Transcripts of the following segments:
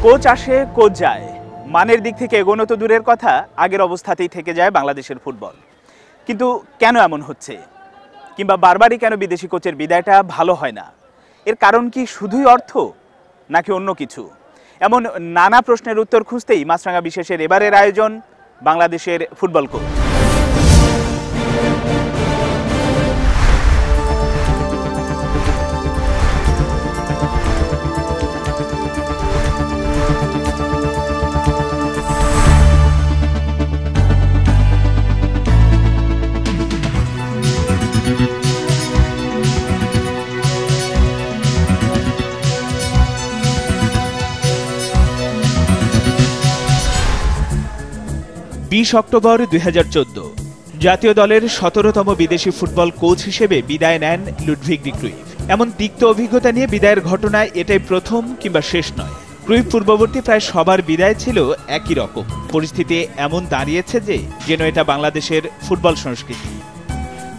Coach আসে coach যায়, মানের দিক থেকে এগোনো তো দূরের কথা, আগের অবস্থাতেই থেকে যায় বাংলাদেশের ফুটবল। কিন্তু কেন এমন হচ্ছে, কিংবা বারবারই কেন বিদেশি কোচের বিদায়টা ভালো হয় না? এর কারণ কি শুধুই অর্থ, নাকি অন্য কিছু? এমন নানা প্রশ্নের উত্তর খুঁজতেই মাছরাঙা বিশেষের এবারের আয়োজন বাংলাদেশের ফুটবল কোচ। অক্টোবর 2014 জাতীয় দলের 17তম বিদেশি ফুটবল কোচ হিসেবে বিদায় নেন লুডভিগ ডি ক্রুইফ। এমন তিক্ত অভিজ্ঞতা নিয়ে বিদায়ের ঘটনায় এটাই প্রথম কিংবা শেষ নয়। ক্রুইফ পূর্ববর্তী প্রায় সবার বিদায় ছিল একই রকম। পরিস্থিতি এমন দাঁড়িয়েছে যে যেন এটা বাংলাদেশের ফুটবল সংস্কৃতি।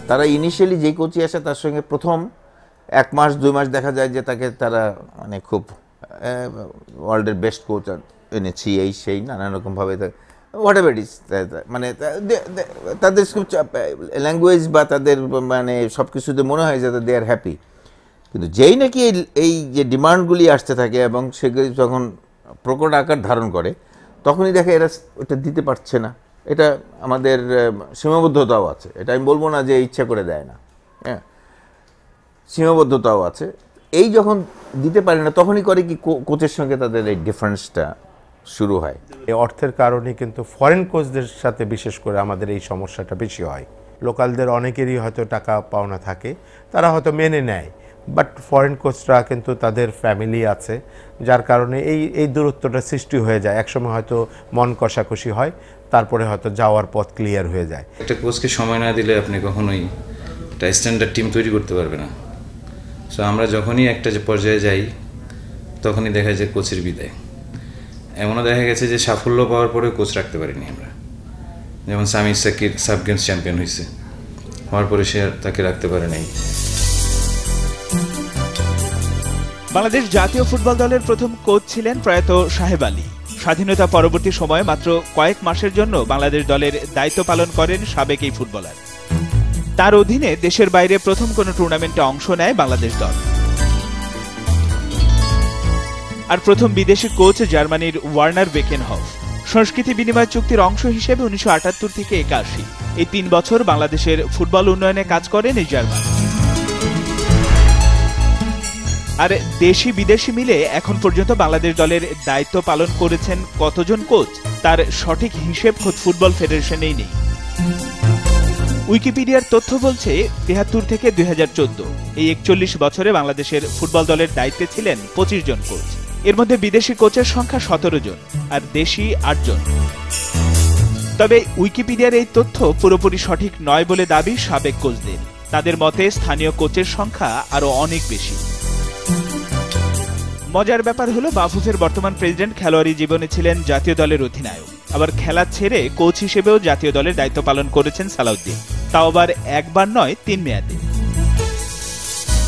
তারা ইনিশিয়ালি যে কোচই আসে তার সঙ্গে প্রথম 1 মাস 2 মাস দেখা যায় যে তাকে তারা মানে খুব ওয়ার্ল্ডের বেস্ট কোচ এনেছি এই সেই নানান রকমভাবে হোয়াট এভার ইট ইজ, মানে তাদের ল্যাঙ্গুয়েজ বা তাদের মানে সব কিছুতে মনে হয় যে দে আর হ্যাপি। কিন্তু যেই নাকি এই যে ডিমান্ডগুলি আসতে থাকে এবং সেগুলি যখন প্রকট আকার ধারণ করে তখনই দেখে এরা ওটা দিতে পারছে না। এটা আমাদের সীমাবদ্ধতাও আছে, এটা আমি বলবো না যে ইচ্ছা করে দেয় না, হ্যাঁ সীমাবদ্ধতাও আছে। এই যখন দিতে পারে না তখনই করে কি কোচের সঙ্গে তাদের এই ডিফারেন্সটা শুরু হয়। এই অর্থের কারণে কিন্তু ফরেন কোচদের সাথে বিশেষ করে আমাদের এই সমস্যাটা বেশি হয়। লোকালদের অনেকেরই হয়তো টাকা পাওনা থাকে, তারা হয়তো মেনে নেয়, বাট ফরেন কোচরা কিন্তু তাদের ফ্যামিলি আছে, যার কারণে এই দূরত্বটা সৃষ্টি হয়ে যায়। একসময় হয়তো মন কষাকষি হয়, তারপরে হয়তো যাওয়ার পথ ক্লিয়ার হয়ে যায়। একটা কোচকে সময় না দিলে আপনি কখনোই একটা স্ট্যান্ডার্ড টিম তৈরি করতে পারবে না। সো আমরা যখনই একটা যে পর্যায়ে যাই তখনই দেখা যায় কোচের বিদায়। এমনও দেখা গেছে যে সাফল্য পাওয়ার পরেও কোচ রাখতে পারিনি আমরা। যেমন Samir Shakir sub games champion হয়েছে, হওয়ার পরে সে তাকে রাখতে পারে নাই। বাংলাদেশ জাতীয় ফুটবল দলের প্রথম কোচ ছিলেন প্রয়াত সাহেব আলী। স্বাধীনতা পরবর্তী সময়ে মাত্র কয়েক মাসের জন্য বাংলাদেশ দলের দায়িত্ব পালন করেন সাবেক এই ফুটবলার। তার অধীনে দেশের বাইরে প্রথম কোনো টুর্নামেন্টে অংশ নেয় বাংলাদেশ দল। আর প্রথম বিদেশি কোচ জার্মানির ওয়ার্নার বেকেনহফ। সংস্কৃতি বিনিময় চুক্তির অংশ হিসেবে 1978 থেকে 81 এই 3 বছর বাংলাদেশের ফুটবল উন্নয়নে কাজ করেন এই জার্মান। আর দেশি বিদেশি মিলে এখন পর্যন্ত বাংলাদেশ দলের দায়িত্ব পালন করেছেন কতজন কোচ, তার সঠিক হিসেব খোদ ফুটবল ফেডারেশনেই নেই। উইকিপিডিয়ার তথ্য বলছে 73 থেকে 2014 এই 41 বছরে বাংলাদেশের ফুটবল দলের দায়িত্বে ছিলেন 25 জন কোচ। এর মধ্যে বিদেশি কোচের সংখ্যা 17 জন আর দেশি 8 জন। তবে উইকিপিডিয়ার এই তথ্য পুরোপুরি সঠিক নয় বলে দাবি সাবেক কোচদের। তাদের মতে স্থানীয় কোচের সংখ্যা আরো অনেক বেশি। মজার ব্যাপার হলো বাফুফের বর্তমান প্রেসিডেন্ট খেলোয়াড়ি জীবনে ছিলেন জাতীয় দলের অধিনায়ক, আবার খেলা ছেড়ে কোচ হিসেবেও জাতীয় দলের দায়িত্ব পালন করেছেন সালাউদ্দিন, তাও আবার একবার নয় 3 মেয়াদে।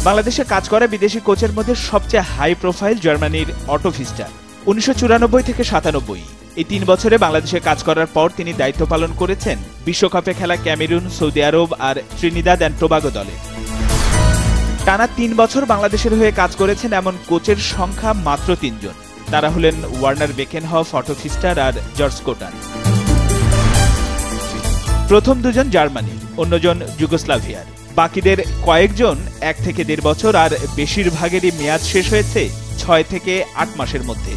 বাংলাদেশে কাজ করা বিদেশি কোচের মধ্যে সবচেয়ে হাই প্রোফাইল জার্মানির অটো ফিস্টার। 1994 থেকে 97 এই 3 বছরে বাংলাদেশে কাজ করার পর তিনি দায়িত্ব পালন করেছেন বিশ্বকাপে খেলা ক্যামেরুন, সৌদি আরব আর ত্রিনিদাদ অ্যান্ড টোবাগো দলে। টানা 3 বছর বাংলাদেশের হয়ে কাজ করেছেন এমন কোচের সংখ্যা মাত্র 3 জন। তারা হলেন ওয়ার্নার বেকেনহফ, অটো ফিস্টার আর জর্জ কোটান। প্রথম 2 জন জার্মানির, অন্যজন যুগোস্লাভিয়ার। বাকিদের কয়েকজন 1 থেকে 1.5 বছর, আর বেশিরভাগেরই মেয়াদ শেষ হয়েছে 6 থেকে 8 মাসের মধ্যে।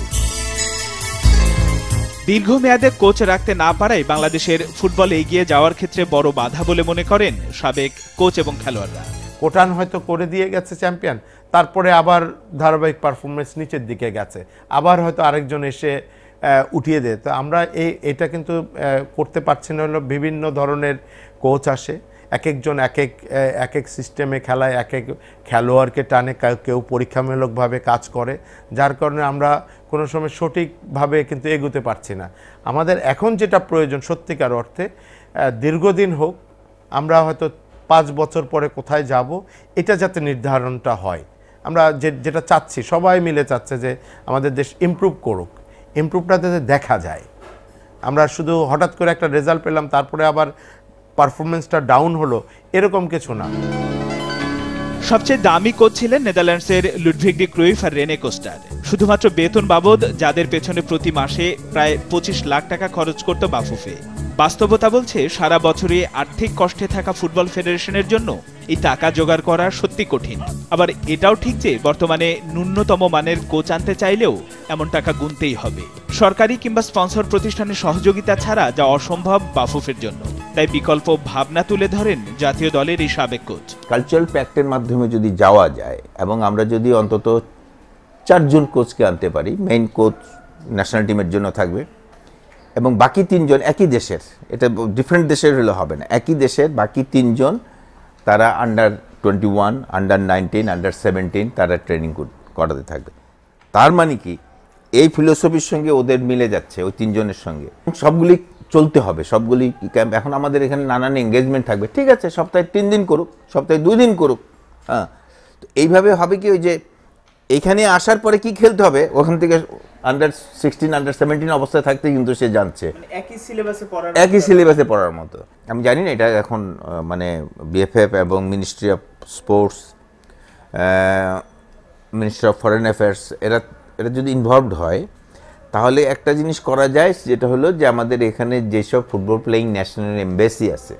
দীর্ঘমেয়াদে কোচ রাখতে না পারায় বাংলাদেশের ফুটবল এগিয়ে যাওয়ার ক্ষেত্রে বড় বাধা বলে মনে করেন সাবেক কোচ এবং খেলোয়াড়রা। কোটান হয়তো করে দিয়ে গেছে চ্যাম্পিয়ন, তারপরে আবার ধারাবাহিক পারফরমেন্স নিচের দিকে গেছে, আবার হয়তো আরেকজন এসে উঠিয়ে দেয়। তো আমরা এটা কিন্তু করতে পারছি না। হলো বিভিন্ন ধরনের কোচ আসে, এক একজন এক এক সিস্টেমে খেলায়, এক এক খেলোয়াড়কে টানে, কেউ পরীক্ষামূলকভাবে কাজ করে, যার কারণে আমরা কোনো সময় সঠিকভাবে কিন্তু এগোতে পারছি না। আমাদের এখন যেটা প্রয়োজন সত্যিকার অর্থে দীর্ঘদিন হোক, আমরা হয়তো 5 বছর পরে কোথায় যাব এটা যাতে নির্ধারণটা হয়। আমরা যেটা চাচ্ছি, সবাই মিলে চাচ্ছে যে আমাদের দেশ ইমপ্রুভ করুক, ইমপ্রুভটা যাতে দেখা যায়। আমরা শুধু হঠাৎ করে একটা রেজাল্ট পেলাম তারপরে আবার পারফরমেন্সটা ডাউন হলো, এরকম কিছু না। সবচেয়ে দামি কোচ ছিলেন নেদারল্যান্ডসের লুডভিগ ডি ক্রুইফ আর রেনে কোস্টার। শুধুমাত্র বেতন বাবদ যাদের পেছনে প্রতি মাসে প্রায় 25 লাখ টাকা খরচ করত বাফুফে। বাস্তবতা বলছে সারা বছরই আর্থিক কষ্টে থাকা ফুটবল ফেডারেশনের জন্য এই টাকা জোগাড় করা সত্যি কঠিন। আবার এটাও ঠিক যে বর্তমানে ন্যূনতম মানের কোচ আনতে চাইলেও এমন টাকা গুনতেই হবে। সরকারি কিংবা স্পন্সর প্রতিষ্ঠানের সহযোগিতা ছাড়া যা অসম্ভব বাফুফের জন্য। তাই বিকল্প ভাবনা তুলে ধরেন জাতীয় দলের এই সাবেক কোচ। কালচারাল প্যাক্টের মাধ্যমে যদি যাওয়া যায় এবং আমরা যদি অন্তত 4 জন কোচকে আনতে পারি, মেইন কোচ ন্যাশনাল টিমের জন্য থাকবে এবং বাকি 3 জন একই দেশের, এটা ডিফারেন্ট দেশের হলে হবে না, একই দেশের বাকি 3 জন তারা আন্ডার 21, আন্ডার 19, আন্ডার 17 তারা ট্রেনিং করাতে থাকবে। তার মানে কি এই ফিলোসফির সঙ্গে ওদের মিলে যাচ্ছে ওই 3 জনের সঙ্গে। সবগুলি চলতে হবে, সবগুলি ক্যাম্প। এখন আমাদের এখানে নানান এঙ্গেজমেন্ট থাকবে, ঠিক আছে, সপ্তাহে 3 দিন করুক, সপ্তাহে 2 দিন করুক। হ্যাঁ, তো এইভাবে হবে কি, ওই যে এইখানে আসার পরে কি খেলতে হবে, ওখান থেকে আন্ডার 16, আন্ডার 17 অবস্থায় থাকতে কিন্তু সে জানছে একই সিলেবাসে পড়ার মতো। আমি জানি না এটা এখন মানে বিএফএফ এবং ministry of sports, ministry of foreign affairs এরা যদি ইনভলভড হয় তাহলে একটা জিনিস করা যায়, যেটা হলো যে আমাদের এখানে যেসব ফুটবল প্লেয়িং ন্যাশনাল এমবেসি আছে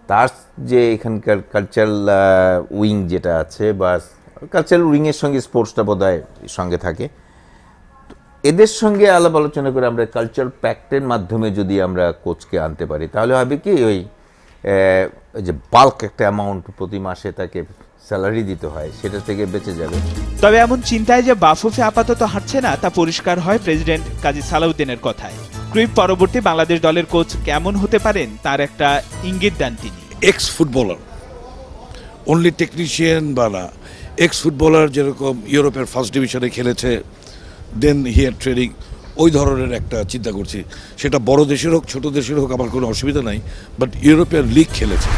তার যে এখানকার কালচারাল উইং যেটা আছে, বা কালচারাল উইংয়ের সঙ্গে স্পোর্টসটা বোধহয় সঙ্গে থাকে, এদের সঙ্গে আলাপ আলোচনা করে আমরা কালচারাল প্যাক্টের মাধ্যমে যদি আমরা কোচকে আনতে পারি তাহলে হবে কি, ওই যে বাল্ক একটা অ্যামাউন্ট প্রতি মাসে তাকে স্যালারি দিতে হয় সেটা থেকে বেঁচে যাবে। তবে এমন চিন্তায় যে বাফুফে আপাতত হাঁটছে না তা পরিষ্কার হয় প্রেসিডেন্ট কাজী সালাউদ্দিনের কথায়। ক্রুইফ পরবর্তী বাংলাদেশ দলের কোচ কেমন হতে পারেন তার একটা ইঙ্গিত দেন তিনি। এক্স ফুটবলার, অনলি টেকনিশিয়ান বা না, এক্স ফুটবলার যেরকম ইউরোপের ফার্স্ট ডিভিশনে খেলেছে, দেন হিয়ার ট্রেনিং, ওই ধরনের একটা চিন্তা করছি। সেটা বড় দেশের হোক ছোট দেশের হোক আমার কোনো অসুবিধা নাই, বাট ইউরোপিয়ান লিগ খেলেছে।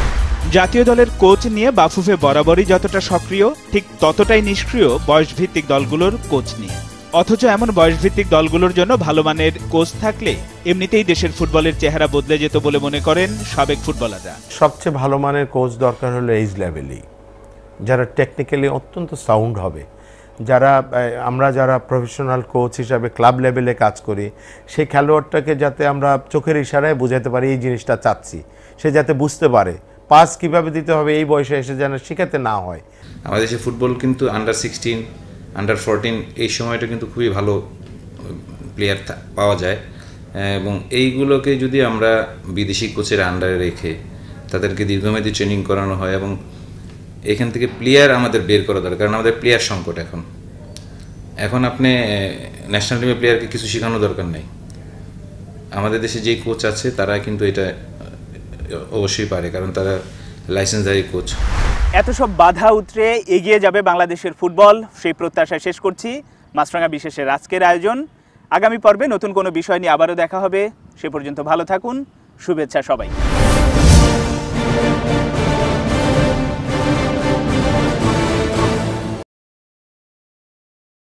জাতীয় দলের কোচ নিয়ে বাফুফে বরাবরই যতটা সক্রিয় ঠিক ততটাই নিষ্ক্রিয় বয়সভিত্তিক দলগুলোর কোচ নিয়ে। অথচ এমন বয়সভিত্তিক দলগুলোর জন্য ভালো মানের কোচ থাকলে এমনিতেই দেশের ফুটবলের চেহারা বদলে যেত বলে মনে করেন সাবেক ফুটবলাররা। সবচেয়ে ভালো মানের কোচ দরকার হলো এইজ লেভেলেই, যারা টেকনিক্যালি অত্যন্ত সাউন্ড হবে, আমরা যারা প্রফেশনাল কোচ হিসাবে ক্লাব লেভেলে কাজ করি, সেই খেলোয়াড়টাকে যাতে আমরা চোখের ইশারায় বোঝাতে পারি এই জিনিসটা চাচ্ছি, সে যাতে বুঝতে পারে পাস কিভাবে দিতে হবে এই বয়সে এসে যেন শেখাতে না হয়। আমাদের দেশে ফুটবল কিন্তু আন্ডার 16, আন্ডার 14 এই সময়টা কিন্তু খুবই ভালো প্লেয়ার পাওয়া যায়, এবং এইগুলোকে যদি আমরা বিদেশি কোচের আন্ডারে রেখে তাদেরকে দীর্ঘমেয়াদী ট্রেনিং করানো হয় এবং এখান থেকে প্লেয়ার আমাদের বের করা দরকার, কারণ আমাদের প্লেয়ার সংকট। এখন আপনি ন্যাশনাল টিমের প্লেয়ারকে কিছু শেখানো দরকার নেই। আমাদের দেশে যেই কোচ আছে তারা কিন্তু এটা অবশ্যই পারে, কারণ তারা লাইসেন্সধারী কোচ। এত সব বাধা উতরে এগিয়ে যাবে বাংলাদেশের ফুটবল, সেই প্রত্যাশায় শেষ করছি মাছরাঙা বিশেষের আজকের আয়োজন। আগামী পর্বে নতুন কোনো বিষয় নিয়ে আবারও দেখা হবে। সে পর্যন্ত ভালো থাকুন, শুভেচ্ছা সবাই।